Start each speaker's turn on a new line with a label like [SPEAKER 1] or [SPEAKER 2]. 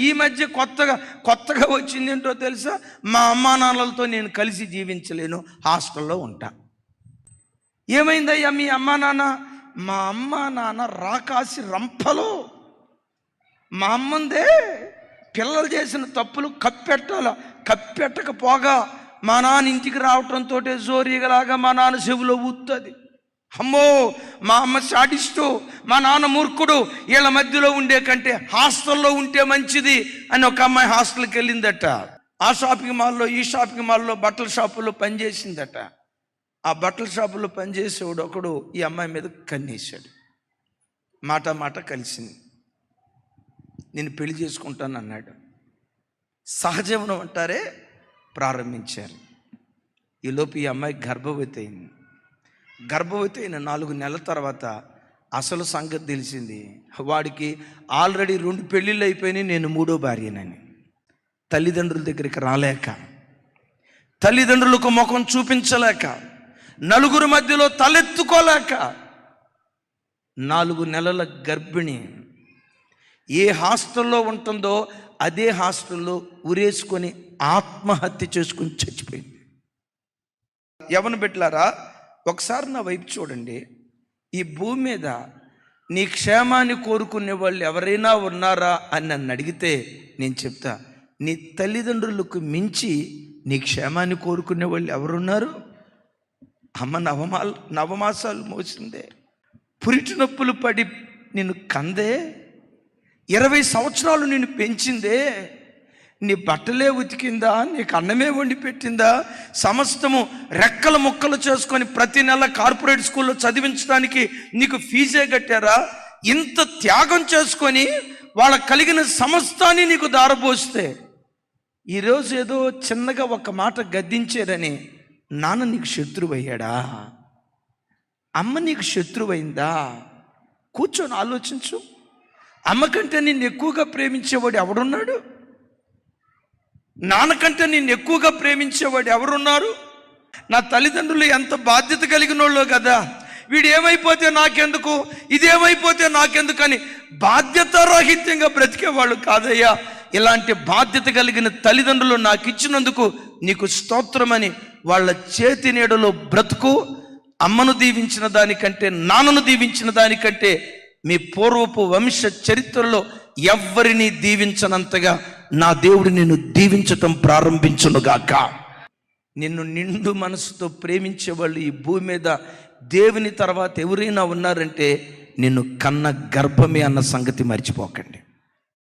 [SPEAKER 1] ఈ మధ్య కొత్తగా వచ్చింది ఏంటో తెలుసా? మా అమ్మా నాన్నలతో నేను కలిసి జీవించలేను, హాస్టల్లో ఉంటా. ఏమైందయ్యా మీ అమ్మా నాన్న? మా అమ్మా నాన్న రాకాసి రంపలో. మా అమ్మందే పిల్లలు చేసిన తప్పులు కప్పెట్టకపోగా మా నాన్న ఇంటికి రావటంతో జోరీగలాగా మా నాన్న చెవిలో ఊతుంది. అమ్మో మా అమ్మ సాడిస్టు, మా నాన్న మూర్ఖుడు, వీళ్ళ మధ్యలో ఉండే కంటే హాస్టల్లో ఉంటే మంచిది అని ఒక అమ్మాయి హాస్టల్కి వెళ్ళిందట. ఆ షాపింగ్ మాల్లో ఈ షాపింగ్ మాల్లో బట్టల షాపుల్లో పనిచేసిందట. ఆ బట్టల షాపుల్లో పనిచేసేవాడు ఒకడు ఈ అమ్మాయి మీద కన్నేశాడు. మాట కలిసింది, నేను పెళ్లి చేసుకుంటాను అన్నాడు. సహజీవనం అంటారే ప్రారంభించారు. ఈలోపు ఈ అమ్మాయి గర్భవతి అయింది. గర్భవతి అయిన 4 నెలల తర్వాత అసలు సంగతి తెలిసింది. వాడికి ఆల్రెడీ 2 పెళ్ళిళ్ళు అయిపోయినాయి, నేను 3వ భార్యనని. తల్లిదండ్రుల దగ్గరికి రాలేక, తల్లిదండ్రులకు ముఖం చూపించలేక, నలుగురు మధ్యలో తలెత్తుకోలేక 4 నెలల గర్భిణి ఏ హాస్టల్లో ఉంటుందో అదే హాస్టల్లో ఉరేసుకొని ఆత్మహత్య చేసుకుని చచ్చిపోయింది. యవన బిడ్డలారా, ఒకసారి నా వైపు చూడండి. ఈ భూమి మీద నీ క్షేమాన్ని కోరుకునే వాళ్ళు ఎవరైనా ఉన్నారా అని నన్ను అడిగితే నేను చెప్తా, నీ తల్లిదండ్రులకు మించి నీ క్షేమాన్ని కోరుకునే వాళ్ళు ఎవరున్నారు? అమ్మ నవమాసాలు మోసిందే, పురిటి నొప్పులు పడి నిన్ను కందే, 20 సంవత్సరాలు నిన్ను పెంచిందే, నీ బట్టలే ఉతికిందా, నీకు అన్నమే వండి పెట్టిందా, సమస్తము రెక్కల ముక్కలు చేసుకొని ప్రతి నెల కార్పొరేట్ స్కూల్లో చదివించడానికి నీకు ఫీజే కట్టారా? ఇంత త్యాగం చేసుకొని వాళ్ళకు కలిగిన సమస్తాన్ని నీకు దారపోస్తే ఈరోజు ఏదో చిన్నగా ఒక మాట గద్దించారని నాన్న నీకు శత్రువయ్యాడా? అమ్మ నీకు శత్రువైందా? కూర్చొని ఆలోచించు. అమ్మకంటే నిన్ను ఎక్కువగా ప్రేమించేవాడు ఎవడున్నాడు? నాన్నకంటే నిన్ను ఎక్కువగా ప్రేమించేవాడు ఎవరున్నారు? నా తల్లిదండ్రులు ఎంత బాధ్యత కలిగిన వాళ్ళు కదా, వీడు ఏమైపోతే నాకెందుకు, ఇదేమైపోతే నాకెందుకు అని బాధ్యతారాహిత్యంగా బ్రతికేవాళ్ళు కాదయ్యా. ఇలాంటి బాధ్యత కలిగిన తల్లిదండ్రులు నాకు ఇచ్చినందుకు నీకు స్తోత్రమని వాళ్ళ చేతి నీడలో బ్రతుకు. అమ్మను దీవించిన దానికంటే, నాన్నను దీవించిన దానికంటే మీ పూర్వపు వంశ చరిత్రలో ఎవ్వరిని దీవించనంతగా నా దేవుడు నిన్ను దీవించటం ప్రారంభించునుగాక. నిన్ను నిండు మనసుతో ప్రేమించే వాళ్ళు ఈ భూమి మీద దేవుని తర్వాత ఎవరైనా ఉన్నారంటే నిన్ను కన్న గర్భమే అన్న సంగతి మర్చిపోకండి.